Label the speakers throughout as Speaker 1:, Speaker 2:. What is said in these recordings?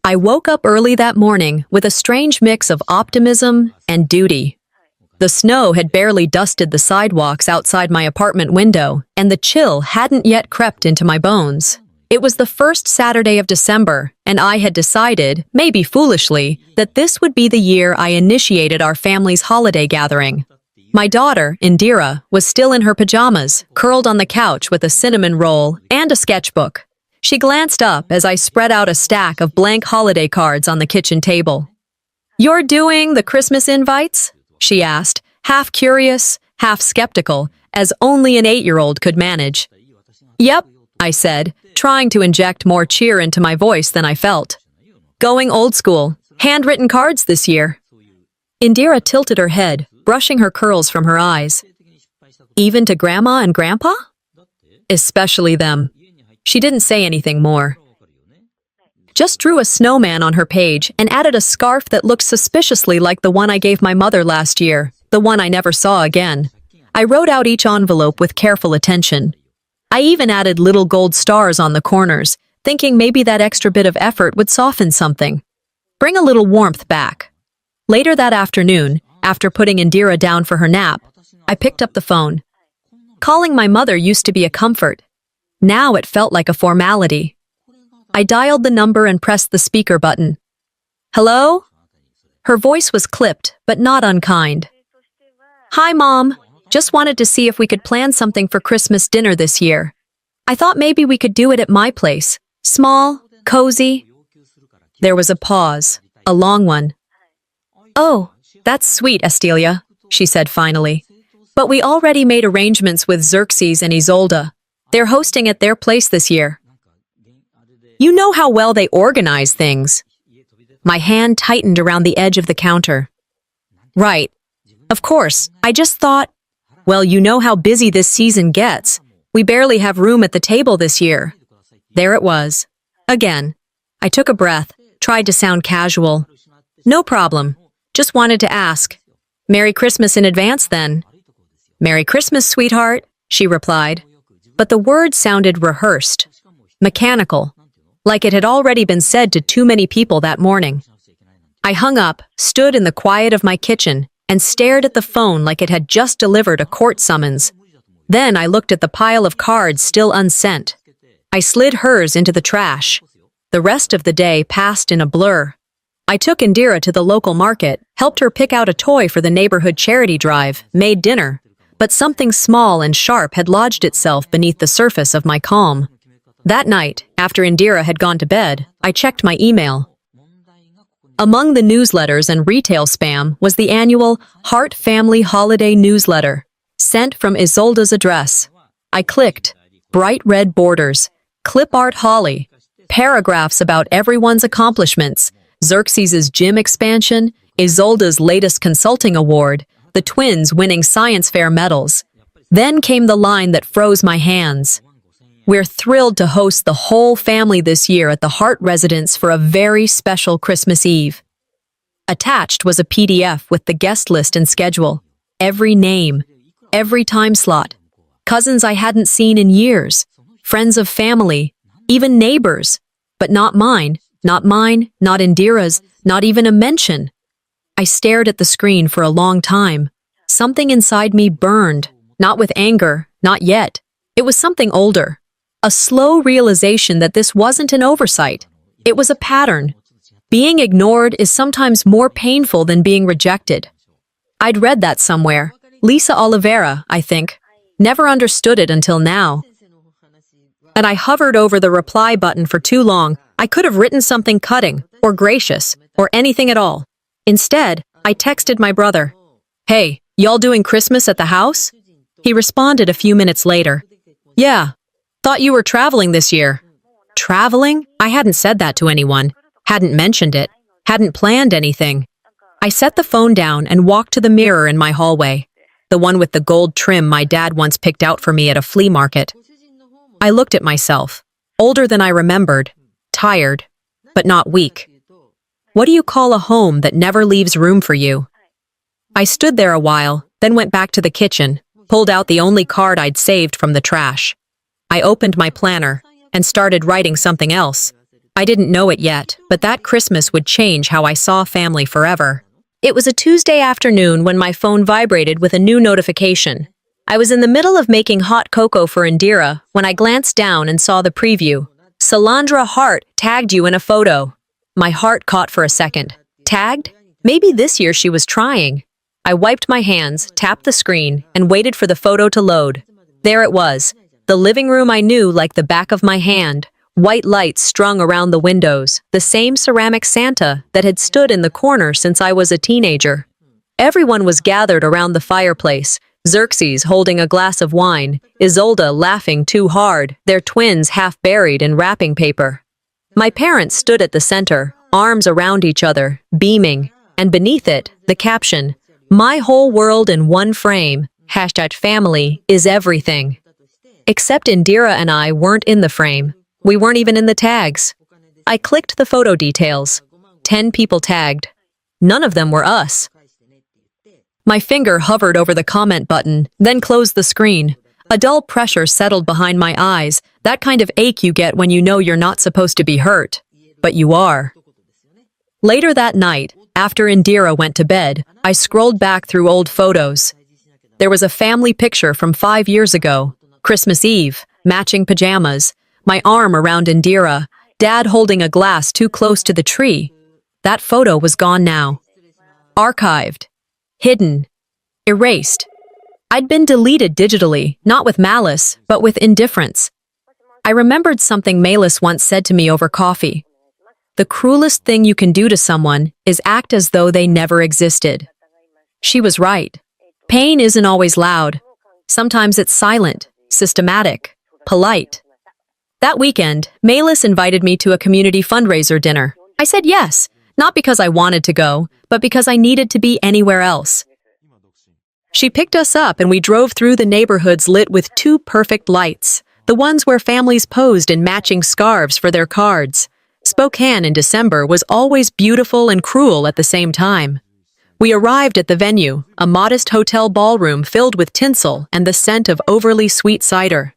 Speaker 1: I woke up early that morning with a strange mix of optimism and duty. The snow had barely dusted the sidewalks outside my apartment window, and the chill hadn't yet crept into my bones. It was the first Saturday of December, and I had decided, maybe foolishly, that this would be the year I initiated our family's holiday gathering. My daughter, Indira, was still in her pajamas, curled on the couch with a cinnamon roll and a sketchbook. She glanced up as I spread out a stack of blank holiday cards on the kitchen table. "You're doing the Christmas invites?" she asked, half curious, half skeptical, as only an 8-year-old could manage. "Yep," I said, trying to inject more cheer into my voice than I felt. "Going old school, handwritten cards this year." Indira tilted her head, brushing her curls from her eyes. "Even to Grandma and Grandpa?" "Especially them." She didn't say anything more. Just drew a snowman on her page and added a scarf that looked suspiciously like the one I gave my mother last year, the one I never saw again. I wrote out each envelope with careful attention. I even added little gold stars on the corners, thinking maybe that extra bit of effort would soften something. Bring a little warmth back. Later that afternoon, after putting Indira down for her nap, I picked up the phone. Calling my mother used to be a comfort. Now it felt like a formality. I dialed the number and pressed the speaker button. "Hello?" Her voice was clipped, but not unkind. "Hi, Mom. Just wanted to see if we could plan something for Christmas dinner this year. I thought maybe we could do it at my place. Small, cozy." There was a pause, a long one. "Oh, that's sweet, Estelia," she said finally. "But we already made arrangements with Xerxes and Isolda. They're hosting at their place this year. You know how well they organize things." My hand tightened around the edge of the counter. "Right. Of course, I just thought, well, you know how busy this season gets. We barely have room at the table this year." There it was. Again. I took a breath, tried to sound casual. "No problem. Just wanted to ask. Merry Christmas in advance, then." "Merry Christmas, sweetheart," she replied. But the words sounded rehearsed, mechanical, like it had already been said to too many people that morning. I hung up, stood in the quiet of my kitchen, and stared at the phone like it had just delivered a court summons. Then I looked at the pile of cards still unsent. I slid hers into the trash. The rest of the day passed in a blur. I took Indira to the local market, helped her pick out a toy for the neighborhood charity drive, made dinner. But something small and sharp had lodged itself beneath the surface of my calm. That night, after Indira had gone to bed, I checked my email. Among the newsletters and retail spam was the annual Heart Family Holiday Newsletter, sent from Isolda's address. I clicked. Bright red borders, clip art holly, paragraphs about everyone's accomplishments, Xerxes' gym expansion, Isolda's latest consulting award, the twins winning science fair medals. Then came the line that froze my hands. "We're thrilled to host the whole family this year at the Hart residence for a very special Christmas Eve." Attached was a PDF with the guest list and schedule. Every name, every time slot. Cousins I hadn't seen in years. Friends of family, even neighbors. But not mine, not Indira's, not even a mention. I stared at the screen for a long time. Something inside me burned, not with anger, not yet. It was something older. A slow realization that this wasn't an oversight. It was a pattern. Being ignored is sometimes more painful than being rejected. I'd read that somewhere. Lisa Oliveira, I think. Never understood it until now. And I hovered over the reply button for too long. I could have written something cutting, or gracious, or anything at all. Instead, I texted my brother. "Hey, y'all doing Christmas at the house?" He responded a few minutes later. "Yeah. Thought you were traveling this year." Traveling? I hadn't said that to anyone. Hadn't mentioned it. Hadn't planned anything. I set the phone down and walked to the mirror in my hallway. The one with the gold trim my dad once picked out for me at a flea market. I looked at myself. Older than I remembered. Tired. But not weak. What do you call a home that never leaves room for you? I stood there a while, then went back to the kitchen, pulled out the only card I'd saved from the trash. I opened my planner and started writing something else. I didn't know it yet, but that Christmas would change how I saw family forever. It was a Tuesday afternoon when my phone vibrated with a new notification. I was in the middle of making hot cocoa for Indira when I glanced down and saw the preview. Salandra Hart tagged you in a photo. My heart caught for a second. Tagged? Maybe this year she was trying. I wiped my hands, tapped the screen, and waited for the photo to load. There it was. The living room I knew like the back of my hand. White lights strung around the windows, the same ceramic Santa that had stood in the corner since I was a teenager. Everyone was gathered around the fireplace, Xerxes holding a glass of wine, Isolde laughing too hard, their twins half buried in wrapping paper. My parents stood at the center, arms around each other, beaming, and beneath it, the caption, "My whole world in one frame, #family is everything." Except Indira and I weren't in the frame. We weren't even in the tags. I clicked the photo details. 10 people tagged. None of them were us. My finger hovered over the comment button, then closed the screen. A dull pressure settled behind my eyes, that kind of ache you get when you know you're not supposed to be hurt. But you are. Later that night, after Indira went to bed, I scrolled back through old photos. There was a family picture from 5 years ago, Christmas Eve, matching pajamas, my arm around Indira, Dad holding a glass too close to the tree. That photo was gone now. Archived. Hidden. Erased. I'd been deleted digitally, not with malice, but with indifference. I remembered something Malis once said to me over coffee. The cruelest thing you can do to someone is act as though they never existed. She was right. Pain isn't always loud. Sometimes it's silent, systematic, polite. That weekend, Malis invited me to a community fundraiser dinner. I said yes, not because I wanted to go, but because I needed to be anywhere else. She picked us up and we drove through the neighborhoods lit with 2 perfect lights, the ones where families posed in matching scarves for their cards. Spokane in December was always beautiful and cruel at the same time. We arrived at the venue, a modest hotel ballroom filled with tinsel and the scent of overly sweet cider.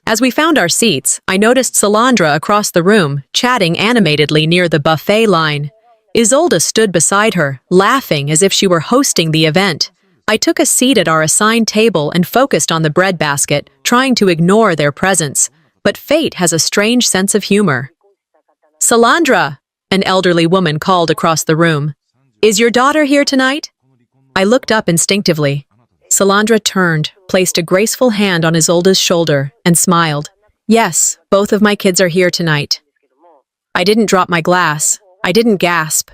Speaker 1: As we found our seats, I noticed Salandra across the room, chatting animatedly near the buffet line. Isolde stood beside her, laughing as if she were hosting the event. I took a seat at our assigned table and focused on the bread basket, trying to ignore their presence. But fate has a strange sense of humor. "Salandra," an elderly woman called across the room. "Is your daughter here tonight?" I looked up instinctively. Salandra turned, placed a graceful hand on Isolde's shoulder, and smiled. "Yes, both of my kids are here tonight." I didn't drop my glass. I didn't gasp.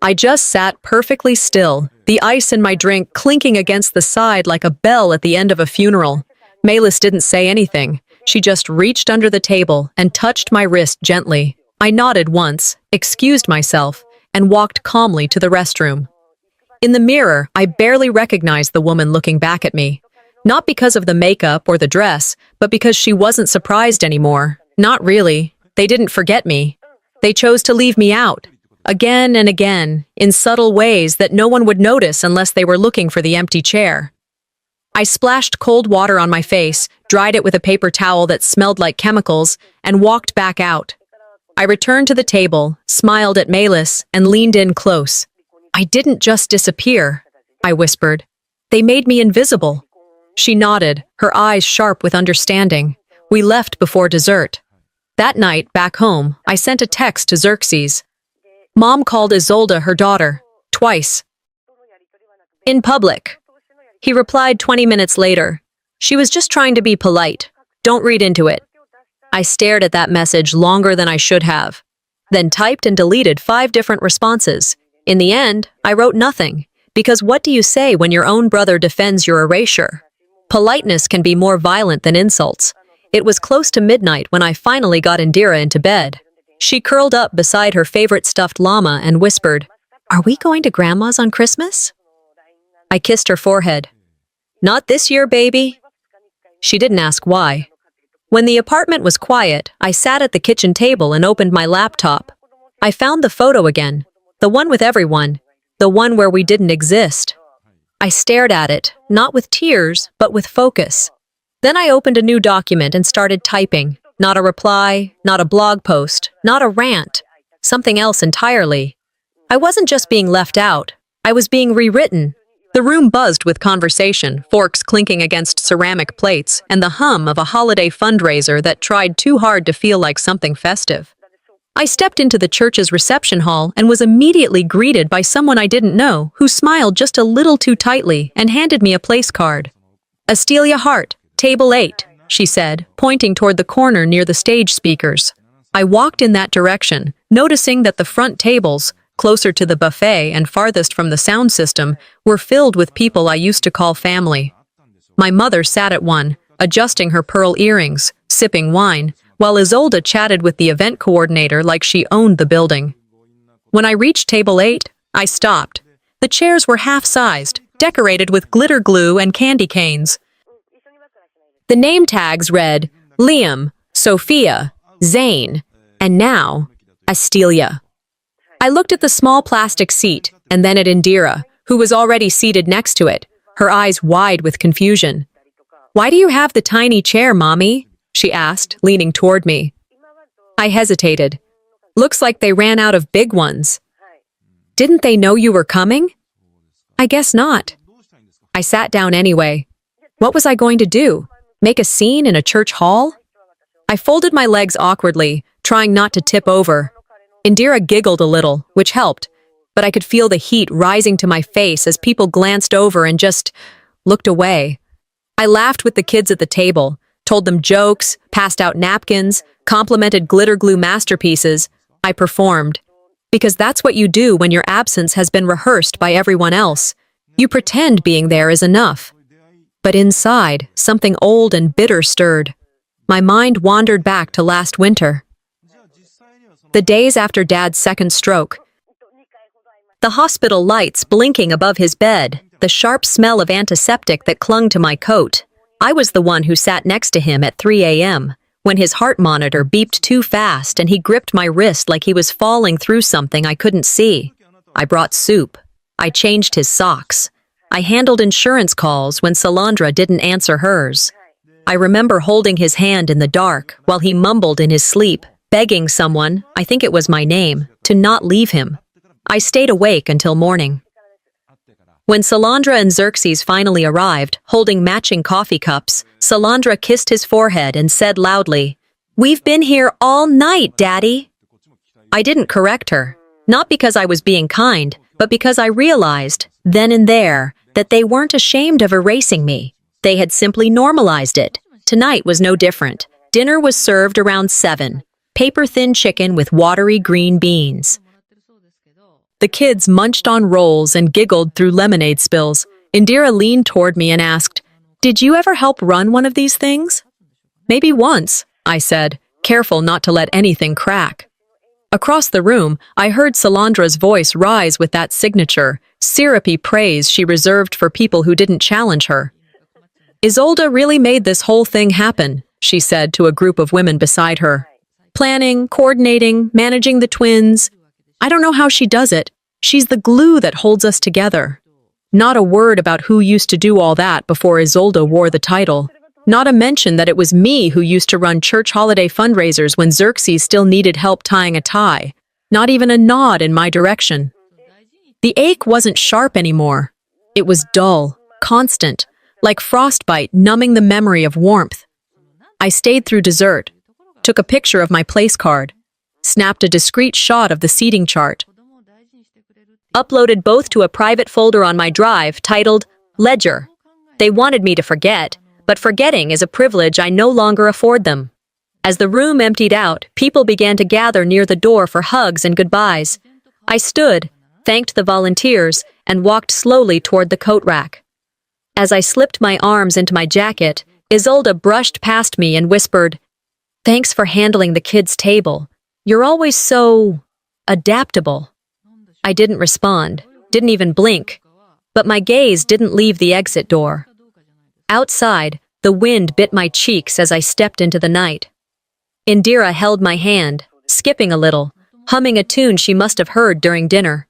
Speaker 1: I just sat perfectly still, the ice in my drink clinking against the side like a bell at the end of a funeral. Malis didn't say anything. She just reached under the table and touched my wrist gently. I nodded once, excused myself, and walked calmly to the restroom. In the mirror, I barely recognized the woman looking back at me. Not because of the makeup or the dress, but because she wasn't surprised anymore. Not really. They didn't forget me. They chose to leave me out. Again and again, in subtle ways that no one would notice unless they were looking for the empty chair. I splashed cold water on my face, dried it with a paper towel that smelled like chemicals, and walked back out. I returned to the table, smiled at Malis, and leaned in close. "I didn't just disappear," I whispered. "They made me invisible." She nodded, her eyes sharp with understanding. We left before dessert. That night, back home, I sent a text to Xerxes. Mom called Isolde her daughter, twice. In public. He replied 20 minutes later. She was just trying to be polite. Don't read into it. I stared at that message longer than I should have, then typed and deleted 5 different responses. In the end, I wrote nothing, because what do you say when your own brother defends your erasure? Politeness can be more violent than insults. It was close to midnight when I finally got Indira into bed. She curled up beside her favorite stuffed llama and whispered, "Are we going to Grandma's on Christmas?" I kissed her forehead. "Not this year, baby." She didn't ask why. When the apartment was quiet, I sat at the kitchen table and opened my laptop. I found the photo again, the one with everyone, the one where we didn't exist. I stared at it, not with tears, but with focus. Then I opened a new document and started typing. Not a reply, not a blog post, not a rant. Something else entirely. I wasn't just being left out. I was being rewritten. The room buzzed with conversation, forks clinking against ceramic plates, and the hum of a holiday fundraiser that tried too hard to feel like something festive. I stepped into the church's reception hall and was immediately greeted by someone I didn't know who smiled just a little too tightly and handed me a place card. Astelia Hart, table 8, she said, pointing toward the corner near the stage speakers. I walked in that direction, noticing that the front tables, closer to the buffet and farthest from the sound system, were filled with people I used to call family. My mother sat at one, adjusting her pearl earrings, sipping wine, while Isolde chatted with the event coordinator like she owned the building. When I reached table 8, I stopped. The chairs were half-sized, decorated with glitter glue and candy canes. The name tags read Liam, Sophia, Zane, and now, Astelia. I looked at the small plastic seat and then at Indira, who was already seated next to it, her eyes wide with confusion. "Why do you have the tiny chair, Mommy?" she asked, leaning toward me. I hesitated. "Looks like they ran out of big ones." "Didn't they know you were coming?" "I guess not." I sat down anyway. What was I going to do? Make a scene in a church hall? I folded my legs awkwardly, trying not to tip over. Indira giggled a little, which helped, but I could feel the heat rising to my face as people glanced over and just looked away. I laughed with the kids at the table, told them jokes, passed out napkins, complimented glitter glue masterpieces. I performed. Because that's what you do when your absence has been rehearsed by everyone else. You pretend being there is enough. But inside, something old and bitter stirred. My mind wandered back to last winter. The days after Dad's second stroke. The hospital lights blinking above his bed, the sharp smell of antiseptic that clung to my coat. I was the one who sat next to him at 3 a.m., when his heart monitor beeped too fast and he gripped my wrist like he was falling through something I couldn't see. I brought soup. I changed his socks. I handled insurance calls when Salandra didn't answer hers. I remember holding his hand in the dark while he mumbled in his sleep, begging someone, I think it was my name, to not leave him. I stayed awake until morning. When Salandra and Xerxes finally arrived, holding matching coffee cups, Salandra kissed his forehead and said loudly, "We've been here all night, Daddy." I didn't correct her, not because I was being kind, but because I realized, then and there, that they weren't ashamed of erasing me. They had simply normalized it. Tonight was no different. Dinner was served around 7. Paper-thin chicken with watery green beans. The kids munched on rolls and giggled through lemonade spills. Indira leaned toward me and asked, "Did you ever help run one of these things?" "Maybe once," I said, careful not to let anything crack. Across the room, I heard Salandra's voice rise with that signature, syrupy praise she reserved for people who didn't challenge her. "Isolde really made this whole thing happen," she said to a group of women beside her. "Planning, coordinating, managing the twins. I don't know how she does it. She's the glue that holds us together." Not a word about who used to do all that before Isolde wore the title. Not a mention that it was me who used to run church holiday fundraisers when Xerxes still needed help tying a tie. Not even a nod in my direction. The ache wasn't sharp anymore. It was dull, constant, like frostbite numbing the memory of warmth. I stayed through dessert, took a picture of my place card, snapped a discreet shot of the seating chart, uploaded both to a private folder on my drive titled Ledger. They wanted me to forget, but forgetting is a privilege I no longer afford them. As the room emptied out, people began to gather near the door for hugs and goodbyes. I stood, thanked the volunteers, and walked slowly toward the coat rack. As I slipped my arms into my jacket, Isolde brushed past me and whispered, "Thanks for handling the kids' table. You're always so adaptable." I didn't respond, didn't even blink, but my gaze didn't leave the exit door. Outside, the wind bit my cheeks as I stepped into the night. Indira held my hand, skipping a little, humming a tune she must have heard during dinner.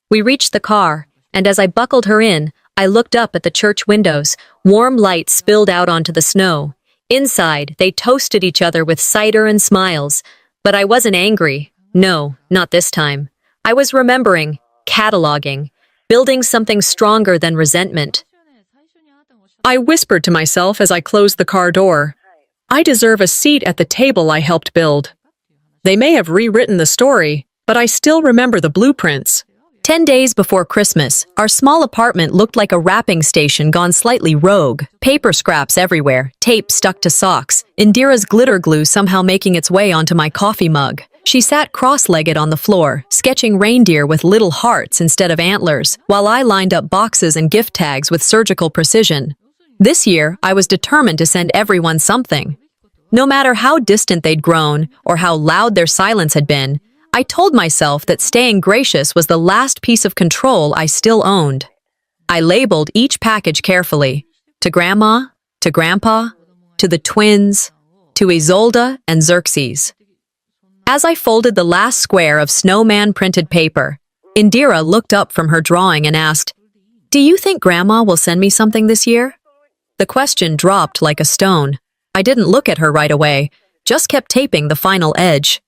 Speaker 1: We reached the car, and as I buckled her in, I looked up at the church windows. Warm light spilled out onto the snow. Inside, they toasted each other with cider and smiles. But I wasn't angry. No, not this time. I was remembering, cataloging, building something stronger than resentment. I whispered to myself as I closed the car door. I deserve a seat at the table I helped build. They may have rewritten the story, but I still remember the blueprints. 10 days before Christmas, our small apartment looked like a wrapping station gone slightly rogue. Paper scraps everywhere, tape stuck to socks, Indira's glitter glue somehow making its way onto my coffee mug. She sat cross-legged on the floor, sketching reindeer with little hearts instead of antlers, while I lined up boxes and gift tags with surgical precision. This year, I was determined to send everyone something. No matter how distant they'd grown or how loud their silence had been, I told myself that staying gracious was the last piece of control I still owned. I labeled each package carefully. To Grandma, to Grandpa, to the twins, to Isolde and Xerxes. As I folded the last square of snowman printed paper, Indira looked up from her drawing and asked, "Do you think Grandma will send me something this year?" The question dropped like a stone. I didn't look at her right away, just kept taping the final edge.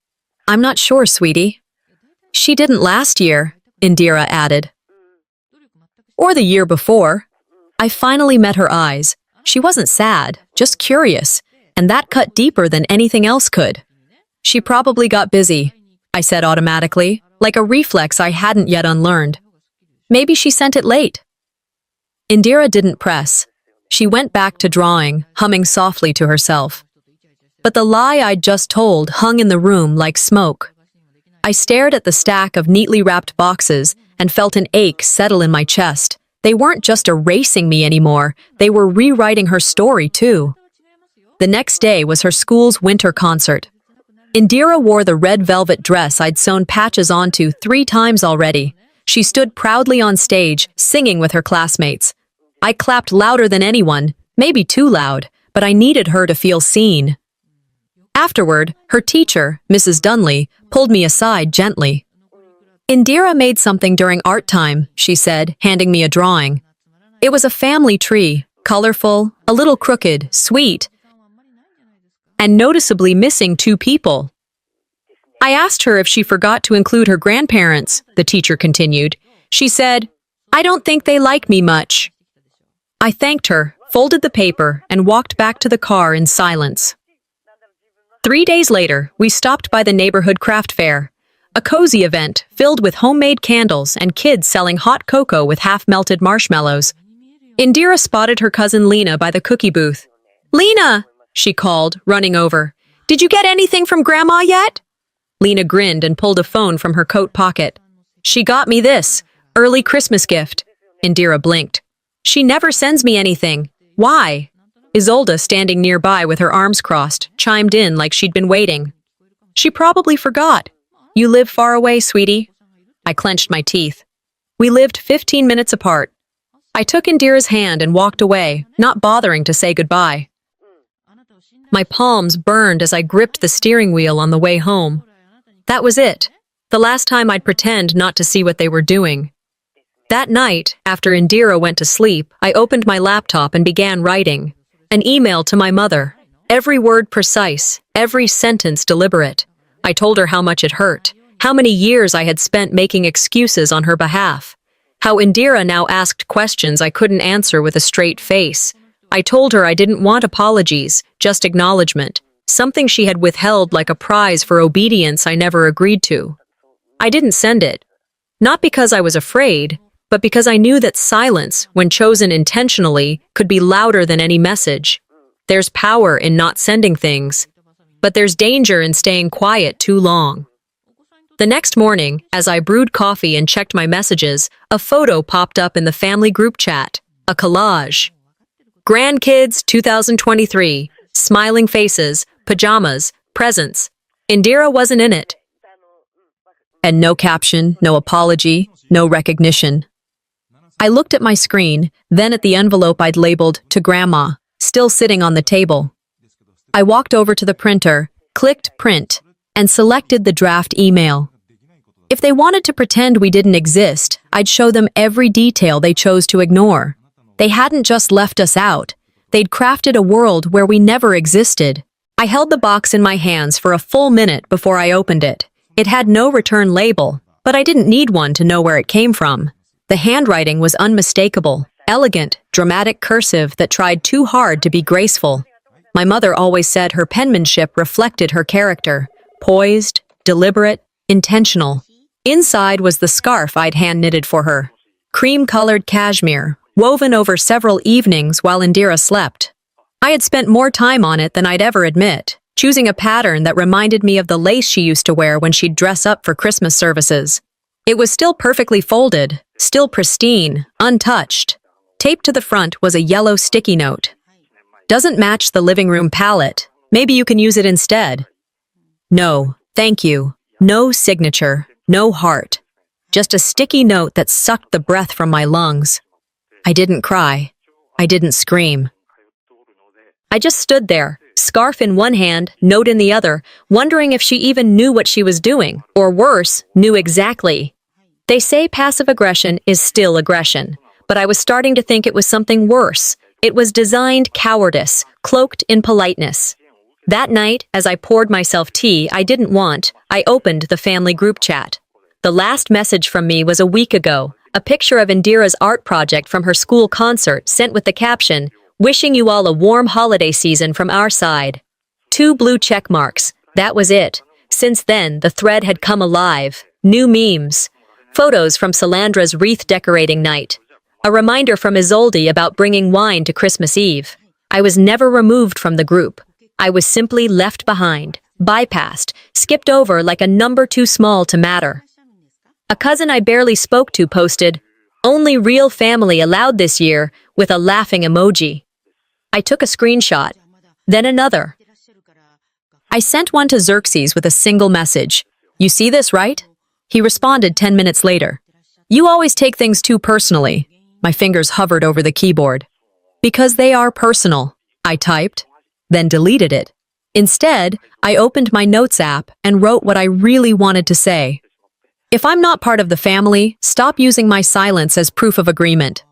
Speaker 1: "I'm not sure, sweetie." "She didn't last year," Indira added. "Or the year before." I finally met her eyes. She wasn't sad, just curious, and that cut deeper than anything else could. "She probably got busy," I said automatically, like a reflex I hadn't yet unlearned. "Maybe she sent it late." Indira didn't press. She went back to drawing, humming softly to herself. But the lie I'd just told hung in the room like smoke. I stared at the stack of neatly wrapped boxes and felt an ache settle in my chest. They weren't just erasing me anymore, they were rewriting her story too. The next day was her school's winter concert. Indira wore the red velvet dress I'd sewn patches onto 3 times already. She stood proudly on stage, singing with her classmates. I clapped louder than anyone, maybe too loud, but I needed her to feel seen. Afterward, her teacher, Mrs. Dunley, pulled me aside gently. "Indira made something during art time," she said, handing me a drawing. It was a family tree, colorful, a little crooked, sweet, and noticeably missing 2 people. I asked her if she forgot to include her grandparents, the teacher continued. She said, "I don't think they like me much." I thanked her, folded the paper, and walked back to the car in silence. 3 days later, we stopped by the neighborhood craft fair, a cozy event filled with homemade candles and kids selling hot cocoa with half-melted marshmallows. Indira spotted her cousin Lena by the cookie booth. "Lena!" she called, running over. "Did you get anything from Grandma yet?" Lena grinned and pulled a phone from her coat pocket. "She got me this, early Christmas gift." Indira blinked. "She never sends me anything. Why?" Isolde, standing nearby with her arms crossed, chimed in like she'd been waiting. "She probably forgot. You live far away, sweetie." I clenched my teeth. We lived 15 minutes apart. I took Indira's hand and walked away, not bothering to say goodbye. My palms burned as I gripped the steering wheel on the way home. That was it. The last time I'd pretend not to see what they were doing. That night, after Indira went to sleep, I opened my laptop and began writing. An email to my mother. Every word precise, every sentence deliberate. I told her how much it hurt, how many years I had spent making excuses on her behalf, how Indira now asked questions I couldn't answer with a straight face. I told her I didn't want apologies, just acknowledgement, something she had withheld like a prize for obedience I never agreed to. I didn't send it. Not because I was afraid, but because I knew that silence, when chosen intentionally, could be louder than any message. There's power in not sending things, but there's danger in staying quiet too long. The next morning, as I brewed coffee and checked my messages, a photo popped up in the family group chat, a collage. Grandkids 2023, smiling faces, pajamas, presents. Indira wasn't in it. And no caption, no apology, no recognition. I looked at my screen, then at the envelope I'd labeled "To Grandma," still sitting on the table. I walked over to the printer, clicked print, and selected the draft email. If they wanted to pretend we didn't exist, I'd show them every detail they chose to ignore. They hadn't just left us out. They'd crafted a world where we never existed. I held the box in my hands for a full minute before I opened it. It had no return label, but I didn't need one to know where it came from. The handwriting was unmistakable, elegant, dramatic cursive that tried too hard to be graceful. My mother always said her penmanship reflected her character, poised, deliberate, intentional. Inside was the scarf I'd hand-knitted for her, cream-colored cashmere, woven over several evenings while Indira slept. I had spent more time on it than I'd ever admit, choosing a pattern that reminded me of the lace she used to wear when she'd dress up for Christmas services. It was still perfectly folded, still pristine, untouched. Taped to the front was a yellow sticky note. Doesn't match the living room palette. Maybe you can use it instead. No, thank you. No signature, no heart. Just a sticky note that sucked the breath from my lungs. I didn't cry. I didn't scream. I just stood there, scarf in one hand, note in the other, wondering if she even knew what she was doing, or worse, knew exactly. They say passive aggression is still aggression, but I was starting to think it was something worse. It was designed cowardice, cloaked in politeness. That night, as I poured myself tea I didn't want, I opened the family group chat. The last message from me was a week ago, a picture of Indira's art project from her school concert sent with the caption, "Wishing you all a warm holiday season from our side." 2 blue check marks. That was it. Since then, the thread had come alive. New memes. Photos from Salandra's wreath decorating night. A reminder from Isolde about bringing wine to Christmas Eve. I was never removed from the group. I was simply left behind, bypassed, skipped over like a number too small to matter. A cousin I barely spoke to posted, "Only real family allowed this year," with a laughing emoji. I took a screenshot, then another. I sent one to Xerxes with a single message. "You see this, right?" He responded 10 minutes later. "You always take things too personally." My fingers hovered over the keyboard. "Because they are personal," I typed, then deleted it. Instead, I opened my notes app and wrote what I really wanted to say. If I'm not part of the family, stop using my silence as proof of agreement.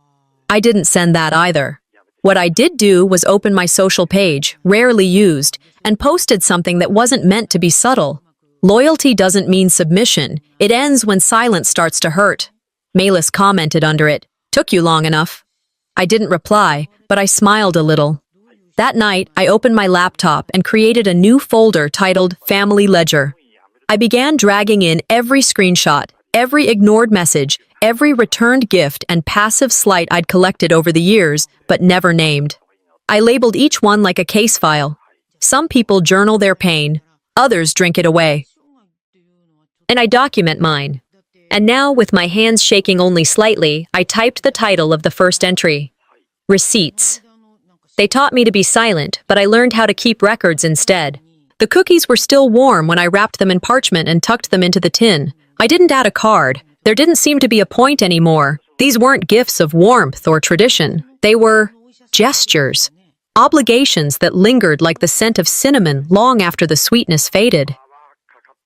Speaker 1: I didn't send that either. What I did do was open my social page, rarely used, and posted something that wasn't meant to be subtle. Loyalty doesn't mean submission. It ends when silence starts to hurt. Malis commented under it, "Took you long enough." I didn't reply, but I smiled a little. That night, I opened my laptop and created a new folder titled Family Ledger. I began dragging in every screenshot, every ignored message, every returned gift and passive slight I'd collected over the years, but never named. I labeled each one like a case file. Some people journal their pain, others drink it away. And I document mine. And now, with my hands shaking only slightly, I typed the title of the first entry. Receipts. They taught me to be silent, but I learned how to keep records instead. The cookies were still warm when I wrapped them in parchment and tucked them into the tin. I didn't add a card. There didn't seem to be a point anymore. These weren't gifts of warmth or tradition. They were gestures. Obligations that lingered like the scent of cinnamon long after the sweetness faded.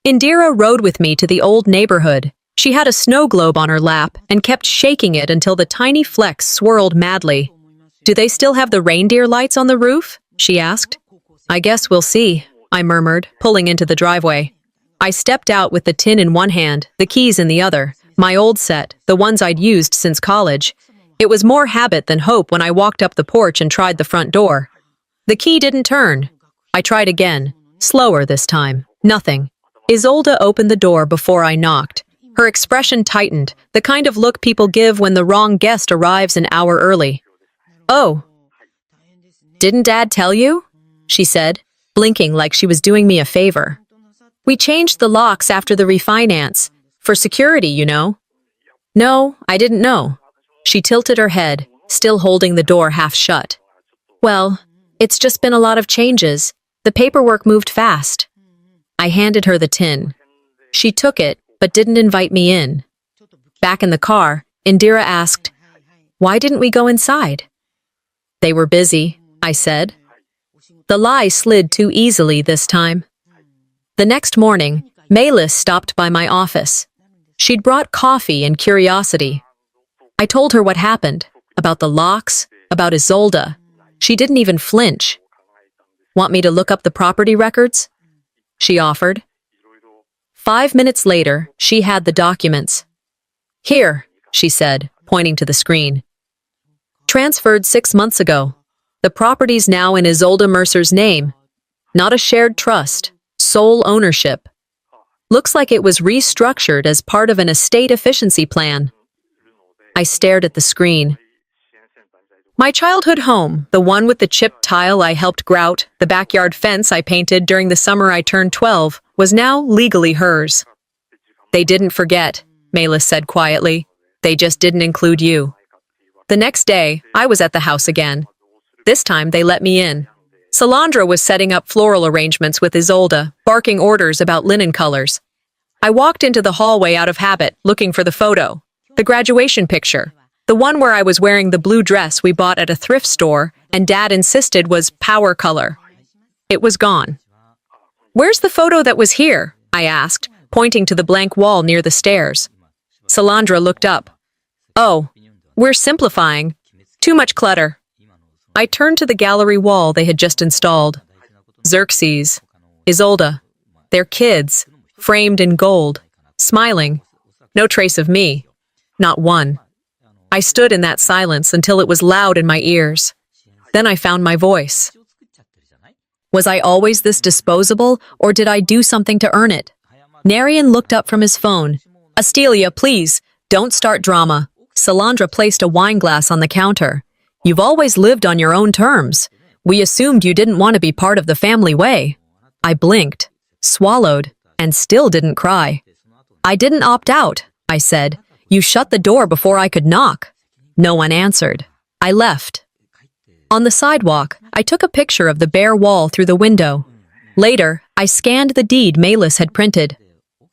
Speaker 1: Indira rode with me to the old neighborhood. She had a snow globe on her lap and kept shaking it until the tiny flecks swirled madly. "Do they still have the reindeer lights on the roof?" she asked. "I guess we'll see," I murmured, pulling into the driveway. I stepped out with the tin in one hand, the keys in the other, my old set, the ones I'd used since college. It was more habit than hope when I walked up the porch and tried the front door. The key didn't turn. I tried again, slower this time. Nothing. Isolde opened the door before I knocked. Her expression tightened, the kind of look people give when the wrong guest arrives an hour early. "Oh, didn't Dad tell you?" she said, blinking like she was doing me a favor. "We changed the locks after the refinance. For security, you know." "No, I didn't know." She tilted her head, still holding the door half shut. "Well, it's just been a lot of changes. The paperwork moved fast." I handed her the tin. She took it, but didn't invite me in. Back in the car, Indira asked, "Why didn't we go inside?" "They were busy," I said. The lie slid too easily this time. The next morning, Malis stopped by my office. She'd brought coffee and curiosity. I told her what happened, about the locks, about Isolde. She didn't even flinch. Want me to look up the property records? She offered. 5 minutes later, she had the documents. Here, she said, pointing to the screen. Transferred 6 months ago. The property's now in Isolde Mercer's name. Not a shared trust, sole ownership. Looks like it was restructured as part of an estate efficiency plan. I stared at the screen. My childhood home, the one with the chipped tile I helped grout, the backyard fence I painted during the summer I turned 12, was now legally hers. They didn't forget, Malis said quietly. They just didn't include you. The next day, I was at the house again. This time, they let me in. Salandra was setting up floral arrangements with Isolde, barking orders about linen colors. I walked into the hallway out of habit, looking for the photo. The graduation picture. The one where I was wearing the blue dress we bought at a thrift store and Dad insisted was power color. It was gone. Where's the photo that was here? I asked, pointing to the blank wall near the stairs. Salandra looked up. Oh, we're simplifying. Too much clutter. I turned to the gallery wall they had just installed. Xerxes, Isolde, their kids, framed in gold, smiling. No trace of me. Not one. I stood in that silence until it was loud in my ears. Then I found my voice. Was I always this disposable, or did I do something to earn it? Narian looked up from his phone. Astelia, please, don't start drama. Salandra placed a wine glass on the counter. You've always lived on your own terms. We assumed you didn't want to be part of the family way. I blinked, swallowed, and still didn't cry. I didn't opt out, I said. You shut the door before I could knock. No one answered. I left. On the sidewalk, I took a picture of the bare wall through the window. Later, I scanned the deed Malis had printed.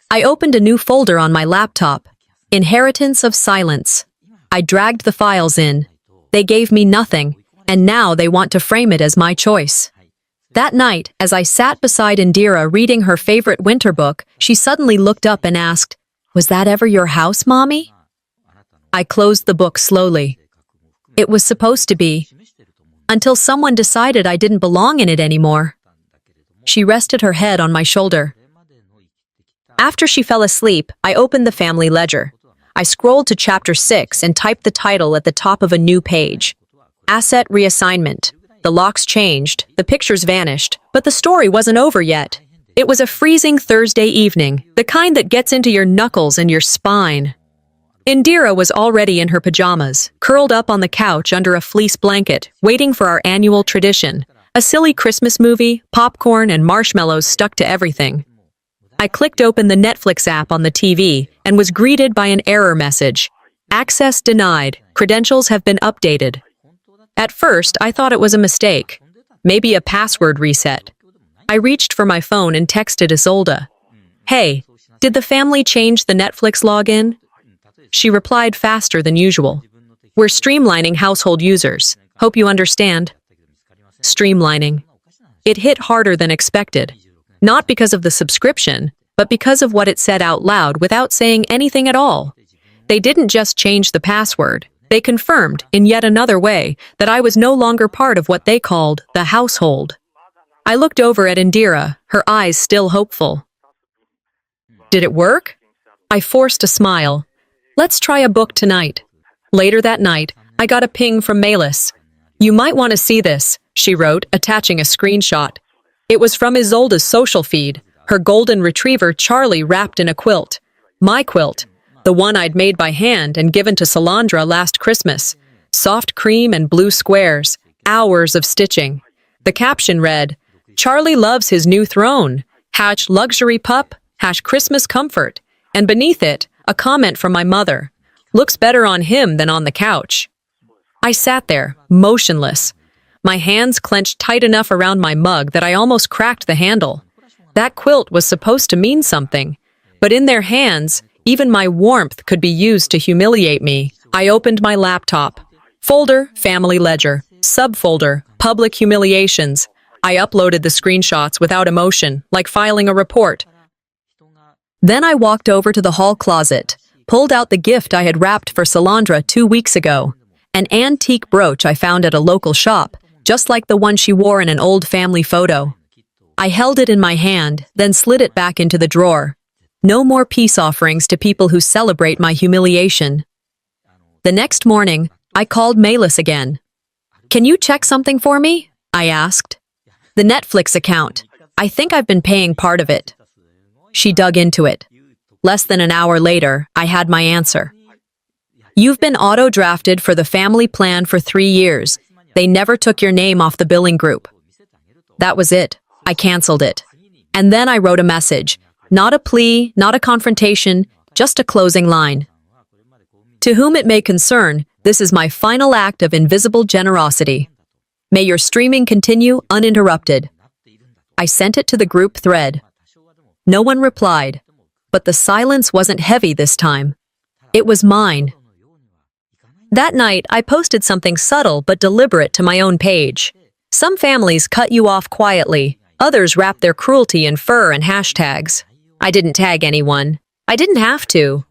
Speaker 1: I opened a new folder on my laptop. Inheritance of Silence. I dragged the files in. They gave me nothing, and now they want to frame it as my choice. That night, as I sat beside Indira reading her favorite winter book, she suddenly looked up and asked, "Was that ever your house, Mommy?" I closed the book slowly. It was supposed to be, until someone decided I didn't belong in it anymore. She rested her head on my shoulder. After she fell asleep, I opened the family ledger. I scrolled to chapter 6 and typed the title at the top of a new page. Asset reassignment. The locks changed, the pictures vanished, but the story wasn't over yet. It was a freezing Thursday evening, the kind that gets into your knuckles and your spine. Indira was already in her pajamas, curled up on the couch under a fleece blanket, waiting for our annual tradition, a silly Christmas movie, popcorn, and marshmallows stuck to everything. I clicked open the Netflix app on the TV and was greeted by an error message. Access denied. Credentials have been updated. At first, I thought it was a mistake. Maybe a password reset. I reached for my phone and texted Isolde. Hey, did the family change the Netflix login? She replied faster than usual. We're streamlining household users. Hope you understand. Streamlining. It hit harder than expected. Not because of the subscription, but because of what it said out loud without saying anything at all. They didn't just change the password. They confirmed, in yet another way, that I was no longer part of what they called the household. I looked over at Indira, her eyes still hopeful. Did it work? I forced a smile. Let's try a book tonight. Later that night, I got a ping from Malis. You might want to see this, she wrote, attaching a screenshot. It was from Isolde's social feed, her golden retriever Charlie wrapped in a quilt. My quilt, the one I'd made by hand and given to Salandra last Christmas. Soft cream and blue squares, hours of stitching. The caption read, Charlie loves his new throne, #luxury pup, #Christmas comfort. And beneath it, a comment from my mother. Looks better on him than on the couch. I sat there, motionless. My hands clenched tight enough around my mug that I almost cracked the handle. That quilt was supposed to mean something, but in their hands, even my warmth could be used to humiliate me. I opened my laptop. Folder, Family Ledger. Subfolder, Public Humiliations. I uploaded the screenshots without emotion, like filing a report. Then I walked over to the hall closet, pulled out the gift I had wrapped for Salandra 2 weeks ago, an antique brooch I found at a local shop, just like the one she wore in an old family photo. I held it in my hand, then slid it back into the drawer. No more peace offerings to people who celebrate my humiliation. The next morning, I called Malis again. "Can you check something for me?" I asked. "The Netflix account. I think I've been paying part of it." She dug into it. Less than an hour later, I had my answer. "You've been auto-drafted for the family plan for 3 years. They never took your name off the billing group." That was it. I canceled it. And then I wrote a message. Not a plea, not a confrontation, just a closing line. "To whom it may concern, this is my final act of invisible generosity. May your streaming continue uninterrupted." I sent it to the group thread. No one replied, but the silence wasn't heavy this time. It was mine. That night, I posted something subtle but deliberate to my own page. Some families cut you off quietly, others wrap their cruelty in fur and hashtags. I didn't tag anyone. I didn't have to.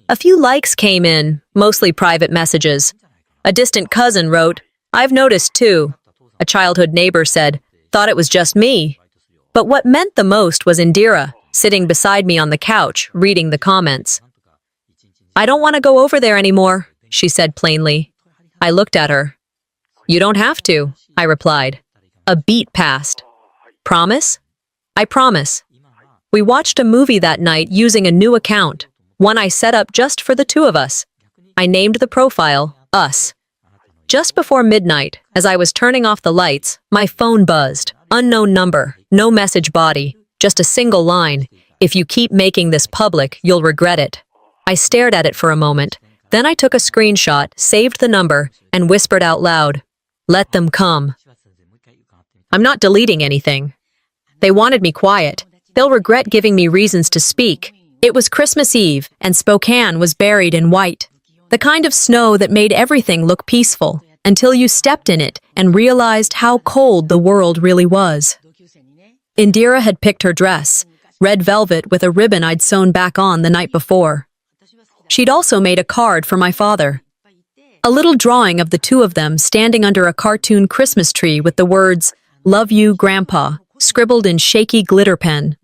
Speaker 1: A few likes came in, mostly private messages. A distant cousin wrote, "I've noticed too." A childhood neighbor said, "Thought it was just me." But what meant the most was Indira, sitting beside me on the couch, reading the comments. "I don't want to go over there anymore," she said plainly. I looked at her. "You don't have to," I replied. A beat passed. "Promise?" "I promise." We watched a movie that night using a new account, one I set up just for the two of us. I named the profile, Us. Just before midnight, as I was turning off the lights, my phone buzzed. Unknown number, no message body, just a single line. "If you keep making this public, you'll regret it." I stared at it for a moment. Then I took a screenshot, saved the number, and whispered out loud, "Let them come." I'm not deleting anything. They wanted me quiet. They'll regret giving me reasons to speak. It was Christmas Eve, and Spokane was buried in white. The kind of snow that made everything look peaceful, until you stepped in it and realized how cold the world really was. Indira had picked her dress, red velvet with a ribbon I'd sewn back on the night before. She'd also made a card for my father. A little drawing of the two of them standing under a cartoon Christmas tree with the words, "Love you, Grandpa," scribbled in shaky glitter pen.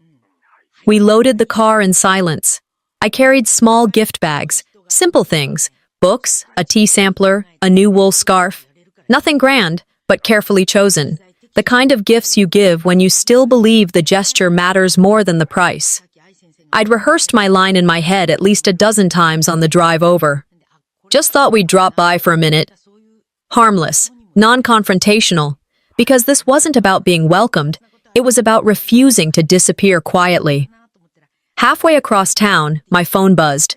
Speaker 1: We loaded the car in silence. I carried small gift bags, simple things, books, a tea sampler, a new wool scarf. Nothing grand, but carefully chosen. The kind of gifts you give when you still believe the gesture matters more than the price. I'd rehearsed my line in my head at least a dozen times on the drive over. Just thought we'd drop by for a minute. Harmless, non-confrontational, because this wasn't about being welcomed, it was about refusing to disappear quietly. Halfway across town, my phone buzzed.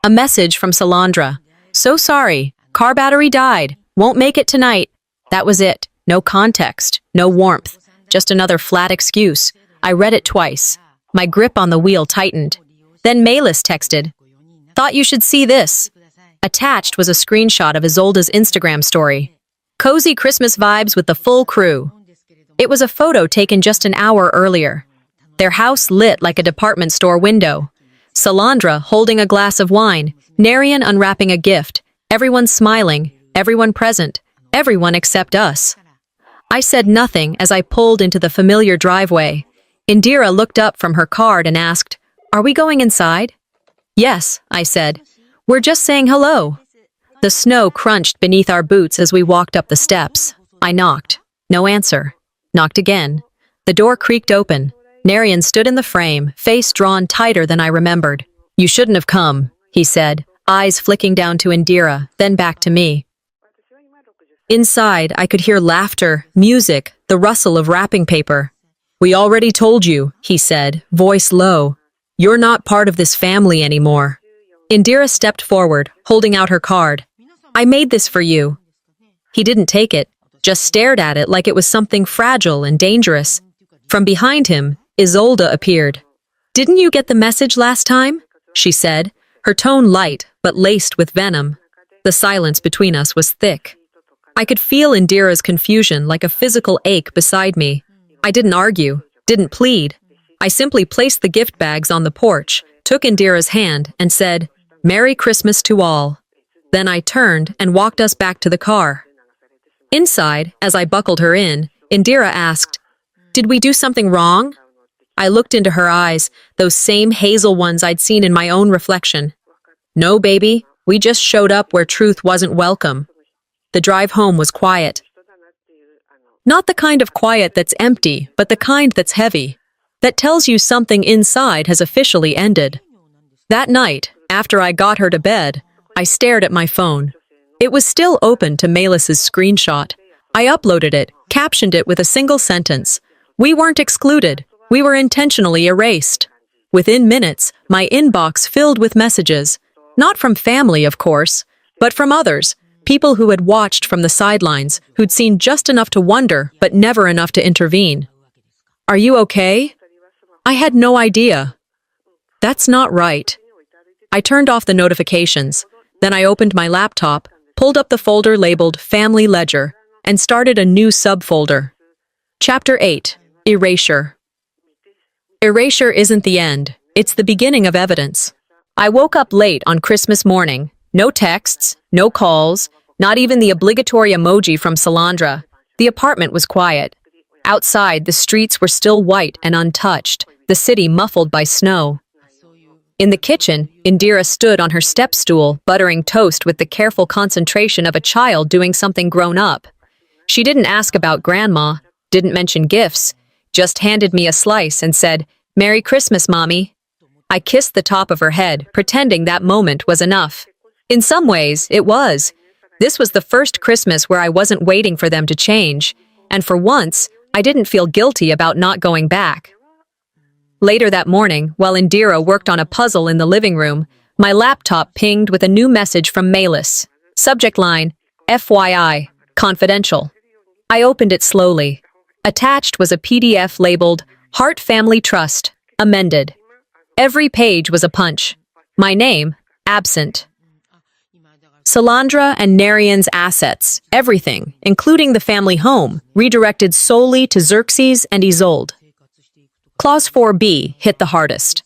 Speaker 1: A message from Salandra. "So sorry, car battery died, won't make it tonight." That was it. No context, no warmth, just another flat excuse. I read it twice. My grip on the wheel tightened. Then Malis texted, "Thought you should see this." Attached was a screenshot of Isolda's Instagram story. Cozy Christmas vibes with the full crew. It was a photo taken just an hour earlier. Their house lit like a department store window. Salandra holding a glass of wine, Narian unwrapping a gift, everyone smiling, everyone present, everyone except us. I said nothing as I pulled into the familiar driveway. Indira looked up from her card and asked, "Are we going inside?" "Yes," I said. "We're just saying hello." The snow crunched beneath our boots as we walked up the steps. I knocked. No answer. Knocked again. The door creaked open. Narian stood in the frame, face drawn tighter than I remembered. "You shouldn't have come," he said, eyes flicking down to Indira, then back to me. Inside, I could hear laughter, music, the rustle of wrapping paper. "We already told you," he said, voice low. "You're not part of this family anymore." Indira stepped forward, holding out her card. "I made this for you." He didn't take it, just stared at it like it was something fragile and dangerous. From behind him, Isolda appeared. "Didn't you get the message last time?" she said, her tone light but laced with venom. The silence between us was thick. I could feel Indira's confusion like a physical ache beside me. I didn't argue, didn't plead. I simply placed the gift bags on the porch, took Indira's hand, and said, "Merry Christmas to all." Then I turned and walked us back to the car. Inside, as I buckled her in, Indira asked, "Did we do something wrong?" I looked into her eyes, those same hazel ones I'd seen in my own reflection. "No, baby, we just showed up where truth wasn't welcome." The drive home was quiet. Not the kind of quiet that's empty, but the kind that's heavy, that tells you something inside has officially ended. That night, after I got her to bed, I stared at my phone. It was still open to Melis's screenshot. I uploaded it, captioned it with a single sentence. "We weren't excluded. We were intentionally erased." Within minutes, my inbox filled with messages. Not from family, of course, but from others. People who had watched from the sidelines, who'd seen just enough to wonder, but never enough to intervene. "Are you okay?" I had no idea. That's not right. I turned off the notifications. Then I opened my laptop, pulled up the folder labeled Family Ledger, and started a new subfolder. Chapter 8. Erasure. Erasure isn't the end. It's the beginning of evidence. I woke up late on Christmas morning. No texts, no calls, not even the obligatory emoji from Salandra. The apartment was quiet. Outside, the streets were still white and untouched, the city muffled by snow. In the kitchen, Indira stood on her step stool, buttering toast with the careful concentration of a child doing something grown up. She didn't ask about grandma, didn't mention gifts, just handed me a slice and said, "Merry Christmas, Mommy." I kissed the top of her head, pretending that moment was enough. In some ways, it was. This was the first Christmas where I wasn't waiting for them to change, and for once, I didn't feel guilty about not going back. Later that morning, while Indira worked on a puzzle in the living room, my laptop pinged with a new message from Melis. Subject line, FYI, confidential. I opened it slowly. Attached was a PDF labeled, Heart Family Trust, amended. Every page was a punch. My name, absent. Salandra and Narayan's assets, everything, including the family home, redirected solely to Xerxes and Isolde. Clause 4B hit the hardest.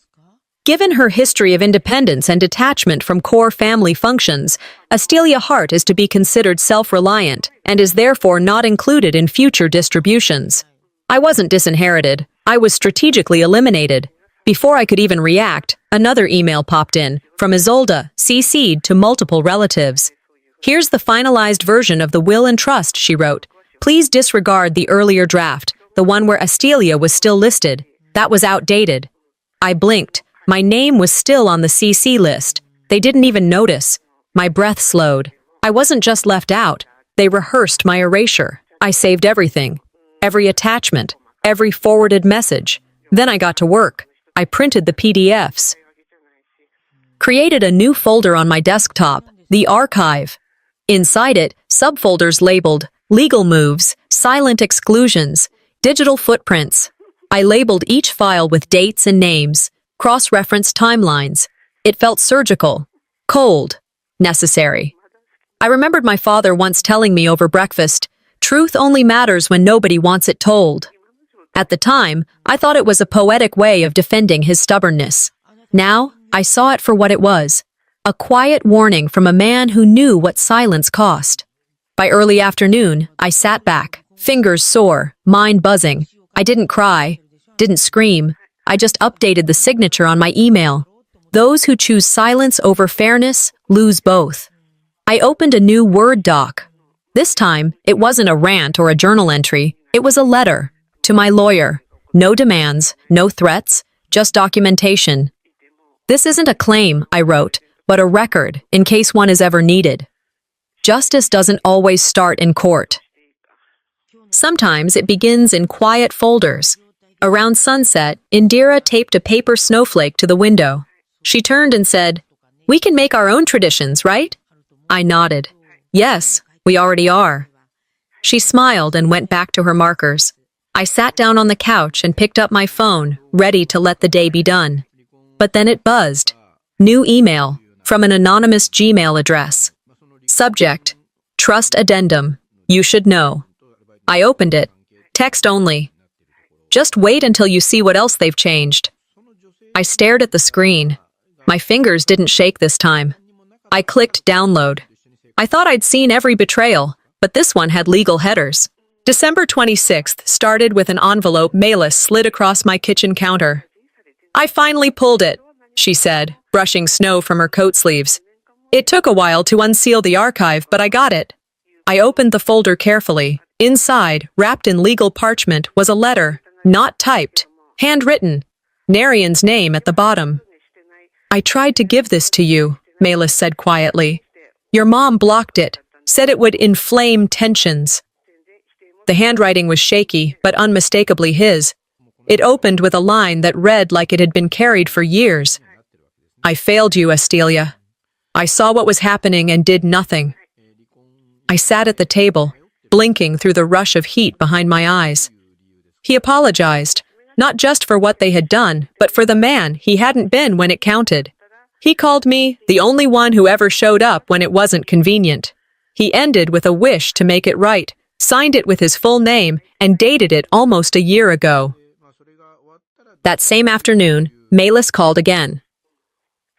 Speaker 1: Given her history of independence and detachment from core family functions, Astelia Hart is to be considered self-reliant and is therefore not included in future distributions. I wasn't disinherited. I was strategically eliminated. Before I could even react, another email popped in, from Isolde, CC'd to multiple relatives. "Here's the finalized version of the will and trust," she wrote. "Please disregard the earlier draft, the one where Astelia was still listed. That was outdated." I blinked. My name was still on the CC list. They didn't even notice. My breath slowed. I wasn't just left out. They rehearsed my erasure. I saved everything. Every attachment. Every forwarded message. Then I got to work. I printed the PDFs. Created a new folder on my desktop, the archive. Inside it, subfolders labeled legal moves, silent exclusions, digital footprints. I labeled each file with dates and names, cross-referenced timelines. It felt surgical, cold, necessary. I remembered my father once telling me over breakfast, "Truth only matters when nobody wants it told." At the time, I thought it was a poetic way of defending his stubbornness. Now, I saw it for what it was. A quiet warning from a man who knew what silence cost. By early afternoon, I sat back, fingers sore, mind buzzing. I didn't cry, didn't scream. I just updated the signature on my email. Those who choose silence over fairness lose both. I opened a new Word doc. This time, it wasn't a rant or a journal entry. It was a letter. To my lawyer. No demands, no threats, just documentation. "This isn't a claim," I wrote, "but a record, in case one is ever needed." Justice doesn't always start in court. Sometimes it begins in quiet folders. Around sunset, Indira taped a paper snowflake to the window. She turned and said, "We can make our own traditions, right?" I nodded. "Yes, we already are." She smiled and went back to her markers. I sat down on the couch and picked up my phone, ready to let the day be done. But then it buzzed. New email, from an anonymous Gmail address. Subject, Trust Addendum, you should know. I opened it. Text only. "Just wait until you see what else they've changed." I stared at the screen. My fingers didn't shake this time. I clicked download. I thought I'd seen every betrayal, but this one had legal headers. December 26th started with an envelope Malis slid across my kitchen counter. "I finally pulled it," she said, brushing snow from her coat sleeves. "It took a while to unseal the archive, but I got it." I opened the folder carefully. Inside, wrapped in legal parchment, was a letter, not typed, handwritten, Narian's name at the bottom. "I tried to give this to you," Malis said quietly. "Your mom blocked it, said it would inflame tensions." The handwriting was shaky, but unmistakably his. It opened with a line that read like it had been carried for years. "I failed you, Estelia. I saw what was happening and did nothing." I sat at the table, blinking through the rush of heat behind my eyes. He apologized, not just for what they had done, but for the man he hadn't been when it counted. He called me the only one who ever showed up when it wasn't convenient. He ended with a wish to make it right, signed it with his full name, and dated it almost a year ago. That same afternoon, Malis called again.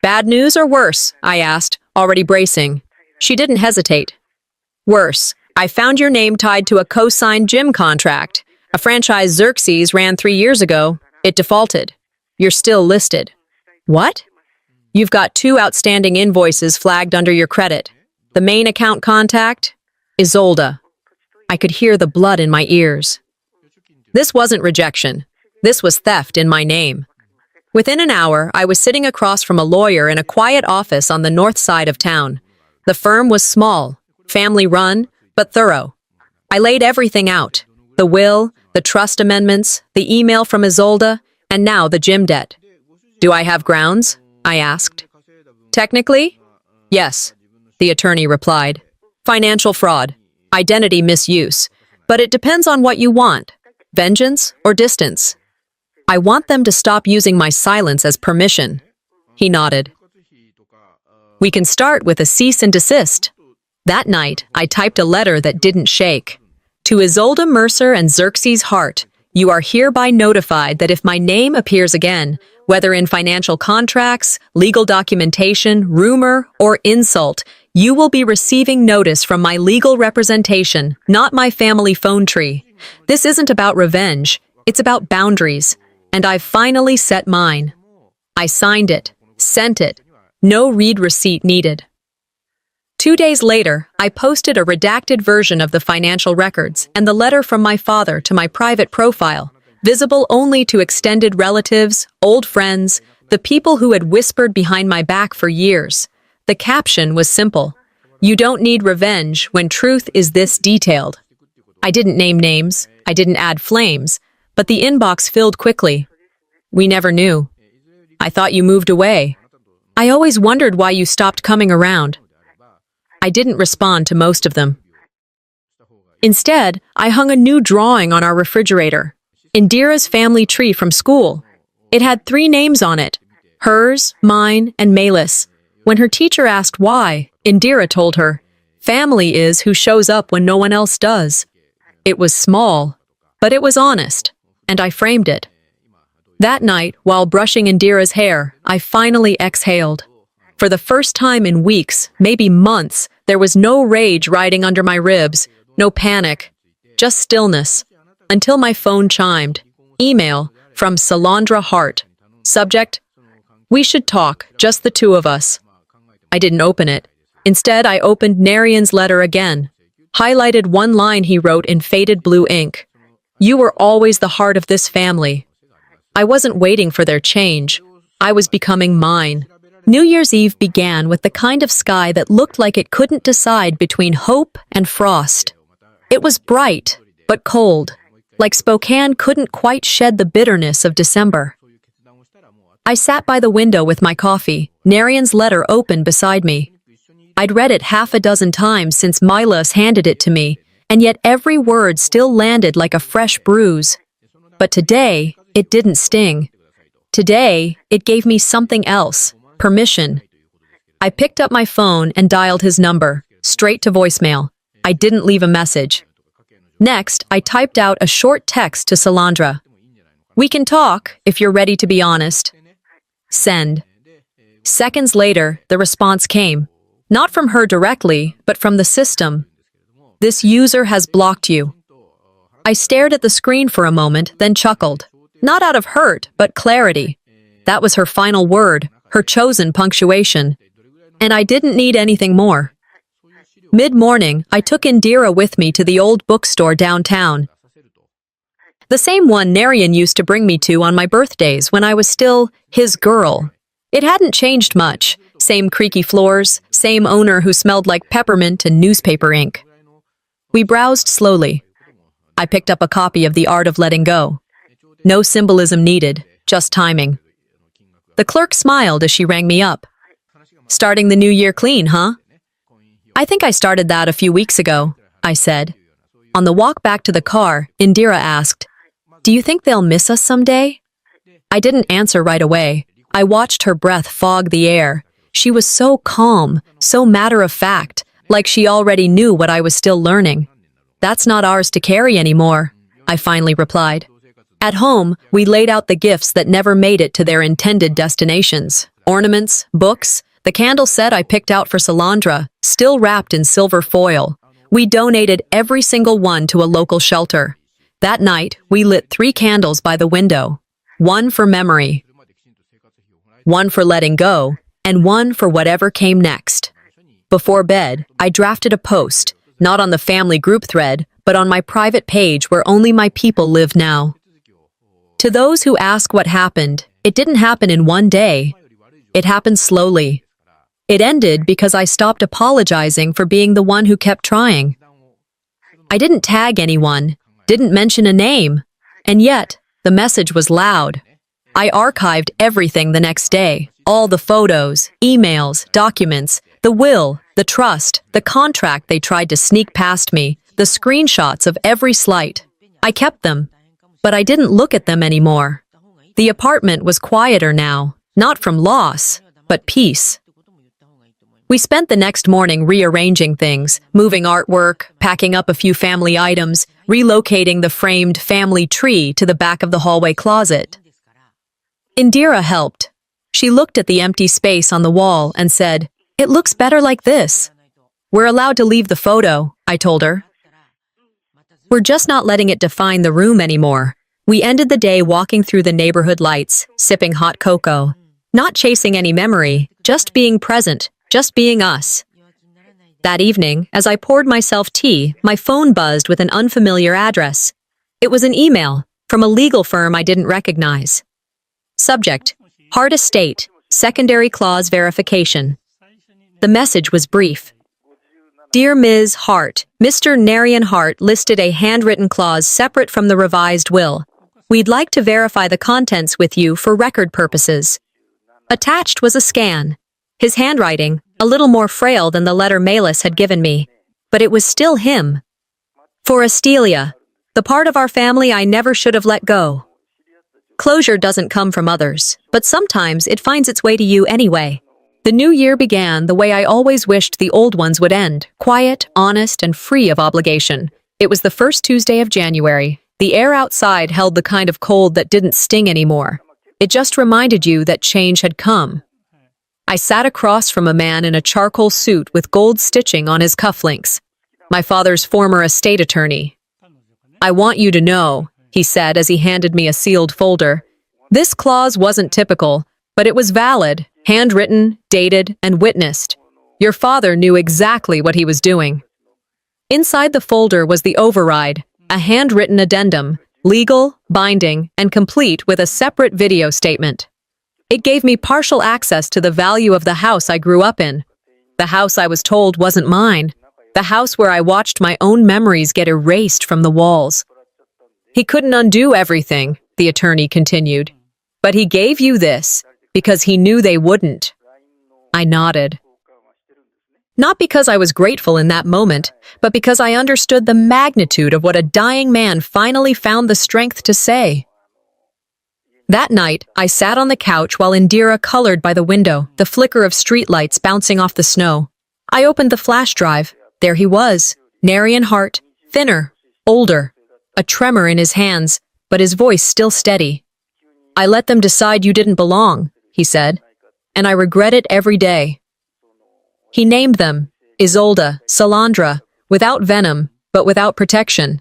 Speaker 1: "Bad news or worse?" I asked, already bracing. She didn't hesitate. "Worse. I found your name tied to a co-signed gym contract. A franchise Xerxes ran 3 years ago. It defaulted. You're still listed." "What?" "You've got 2 outstanding invoices flagged under your credit. The main account contact? Isolda." I could hear the blood in my ears. This wasn't rejection. This was theft in my name. Within an hour, I was sitting across from a lawyer in a quiet office on the north side of town. The firm was small, family-run, but thorough. I laid everything out. The will, the trust amendments, the email from Isolda, and now the gym debt. "Do I have grounds?" I asked. "Technically? Yes," the attorney replied. "Financial fraud, identity misuse. But it depends on what you want. Vengeance or distance? I want them to stop using my silence as permission." He nodded. "We can start with a cease and desist." That night, I typed a letter that didn't shake. "To Isolda Mercer and Xerxes Hart, you are hereby notified that if my name appears again, whether in financial contracts, legal documentation, rumor, or insult, you will be receiving notice from my legal representation, not my family phone tree. This isn't about revenge, it's about boundaries, and I've finally set mine." I signed it, sent it, no read receipt needed. 2 days later, I posted a redacted version of the financial records and the letter from my father to my private profile, visible only to extended relatives, old friends, the people who had whispered behind my back for years. The caption was simple: "You don't need revenge when truth is this detailed." I didn't name names, I didn't add flames, but the inbox filled quickly. "We never knew. I thought you moved away. I always wondered why you stopped coming around." I didn't respond to most of them. Instead, I hung a new drawing on our refrigerator. Indira's family tree from school. It had 3 names on it: hers, mine, and Malis. When her teacher asked why, Indira told her, "Family is who shows up when no one else does." It was small, but it was honest, and I framed it. That night, while brushing Indira's hair, I finally exhaled. For the first time in weeks, maybe months, there was no rage riding under my ribs, no panic, just stillness, until my phone chimed. Email from Salandra Hart. Subject: "We should talk, just the 2 of us." I didn't open it. Instead, I opened Narian's letter again, highlighted one line he wrote in faded blue ink. "You were always the heart of this family." I wasn't waiting for their change. I was becoming mine. New Year's Eve began with the kind of sky that looked like it couldn't decide between hope and frost. It was bright, but cold, like Spokane couldn't quite shed the bitterness of December. I sat by the window with my coffee, Narian's letter open beside me. I'd read it 6 times since Milos handed it to me, and yet every word still landed like a fresh bruise. But today, it didn't sting. Today, it gave me something else. Permission. I picked up my phone and dialed his number, straight to voicemail. I didn't leave a message. Next, I typed out a short text to Salandra. "We can talk, if you're ready to be honest." Send. Seconds later, the response came. Not from her directly, but from the system. This user has blocked you. I stared at the screen for a moment, then chuckled. Not out of hurt, but clarity. That was her final word, her chosen punctuation. And I didn't need anything more. Mid-morning, I took Indira with me to the old bookstore downtown. The same one Narayan used to bring me to on my birthdays when I was still his girl. It hadn't changed much. Same creaky floors, same owner who smelled like peppermint and newspaper ink. We browsed slowly. I picked up a copy of The Art of Letting Go. No symbolism needed, just timing. The clerk smiled as she rang me up. Starting the new year clean, huh? I think I started that a few weeks ago, I said. On the walk back to the car, Indira asked, "Do you think they'll miss us someday?" I didn't answer right away. I watched her breath fog the air. She was so calm, so matter-of-fact, like she already knew what I was still learning. "That's not ours to carry anymore," I finally replied. At home, we laid out the gifts that never made it to their intended destinations. Ornaments, books, the candle set I picked out for Salandra, still wrapped in silver foil. We donated every single one to a local shelter. That night, we lit 3 candles by the window. One for memory, one for letting go, and one for whatever came next. Before bed, I drafted a post, not on the family group thread, but on my private page where only my people live now. To those who ask what happened, it didn't happen in one day. It happened slowly. It ended because I stopped apologizing for being the one who kept trying. I didn't tag anyone, didn't mention a name, and yet, the message was loud. I archived everything the next day. All the photos, emails, documents, the will, the trust, the contract they tried to sneak past me, the screenshots of every slight. I kept them, but I didn't look at them anymore. The apartment was quieter now, not from loss, but peace. We spent the next morning rearranging things, moving artwork, packing up a few family items, relocating the framed family tree to the back of the hallway closet. Indira helped. She looked at the empty space on the wall and said, "It looks better like this." "We're allowed to leave the photo," I told her. "We're just not letting it define the room anymore." We ended the day walking through the neighborhood lights, sipping hot cocoa. Not chasing any memory, just being present, just being us. That evening, as I poured myself tea, my phone buzzed with an unfamiliar address. It was an email from a legal firm I didn't recognize. Subject: Hart Estate, Secondary Clause Verification. The message was brief. "Dear Ms. Hart, Mr. Narayan Hart listed a handwritten clause separate from the revised will. We'd like to verify the contents with you for record purposes." Attached was a scan. His handwriting, a little more frail than the letter Malus had given me, but it was still him. "For Astelia, the part of our family I never should have let go." Closure doesn't come from others, but sometimes it finds its way to you anyway. The new year began the way I always wished the old ones would end, quiet, honest, and free of obligation. It was the first Tuesday of January. The air outside held the kind of cold that didn't sting anymore. It just reminded you that change had come. I sat across from a man in a charcoal suit with gold stitching on his cufflinks. My father's former estate attorney. "I want you to know," he said as he handed me a sealed folder. "This clause wasn't typical, but it was valid, handwritten, dated, and witnessed. Your father knew exactly what he was doing." Inside the folder was the override, a handwritten addendum, legal, binding, and complete with a separate video statement. It gave me partial access to the value of the house I grew up in. The house I was told wasn't mine. The house where I watched my own memories get erased from the walls. "He couldn't undo everything," the attorney continued. "But he gave you this, because he knew they wouldn't." I nodded. Not because I was grateful in that moment, but because I understood the magnitude of what a dying man finally found the strength to say. That night, I sat on the couch while Indira colored by the window, the flicker of streetlights bouncing off the snow. I opened the flash drive. There he was, Narayan Hart, thinner, older, a tremor in his hands, but his voice still steady. "I let them decide you didn't belong," he said, "and I regret it every day." He named them, Isolde, Salandra, without venom, but without protection.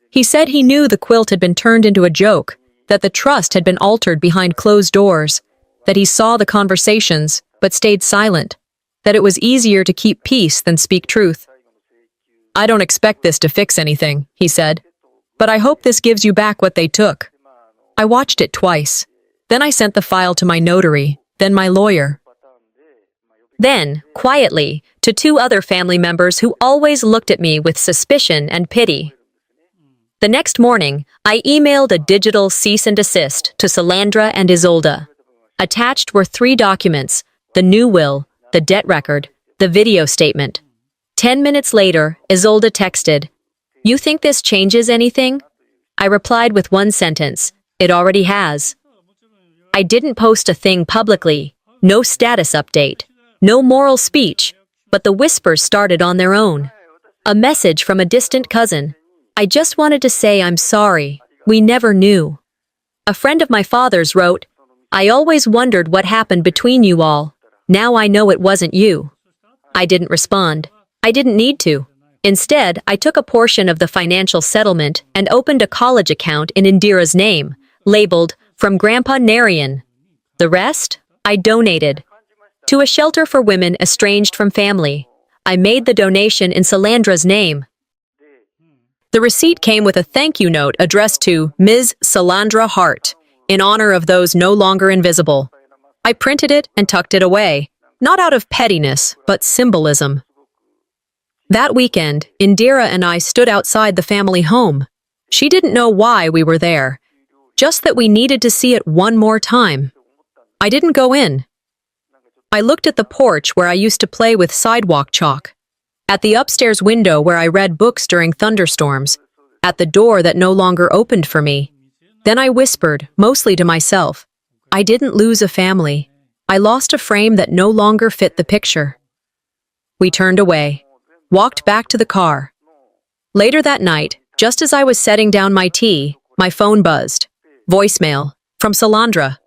Speaker 1: He said he knew the quilt had been turned into a joke, that the trust had been altered behind closed doors, that he saw the conversations, but stayed silent, that it was easier to keep peace than speak truth. "I don't expect this to fix anything," he said, "but I hope this gives you back what they took." I watched it twice. Then I sent the file to my notary, then my lawyer. Then, quietly, to two other family members who always looked at me with suspicion and pity. The next morning, I emailed a digital cease and desist to Salandra and Isolda. Attached were 3 documents: the new will, the debt record, the video statement. 10 minutes later, Isolda texted, "You think this changes anything?" I replied with one sentence, "It already has." I didn't post a thing publicly, no status update, no moral speech, but the whispers started on their own. A message from a distant cousin. "I just wanted to say I'm sorry. We never knew." A friend of my father's wrote, "I always wondered what happened between you all. Now I know it wasn't you." I didn't respond. I didn't need to. Instead, I took a portion of the financial settlement and opened a college account in Indira's name, labeled, "From Grandpa Narayan." The rest, I donated. To a shelter for women estranged from family. I made the donation in Salandra's name. The receipt came with a thank you note addressed to Ms. Salandra Hart, in honor of those no longer invisible. I printed it and tucked it away, not out of pettiness, but symbolism. That weekend, Indira and I stood outside the family home. She didn't know why we were there, just that we needed to see it one more time. I didn't go in. I looked at the porch where I used to play with sidewalk chalk, at the upstairs window where I read books during thunderstorms, at the door that no longer opened for me. Then I whispered, mostly to myself, I didn't lose a family. I lost a frame that no longer fit the picture. We turned away, walked back to the car. Later that night, just as I was setting down my tea, my phone buzzed. Voicemail, from Salandra.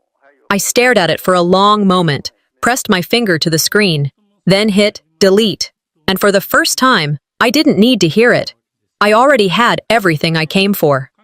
Speaker 1: I stared at it for a long moment, pressed my finger to the screen, then hit delete. And for the first time, I didn't need to hear it. I already had everything I came for.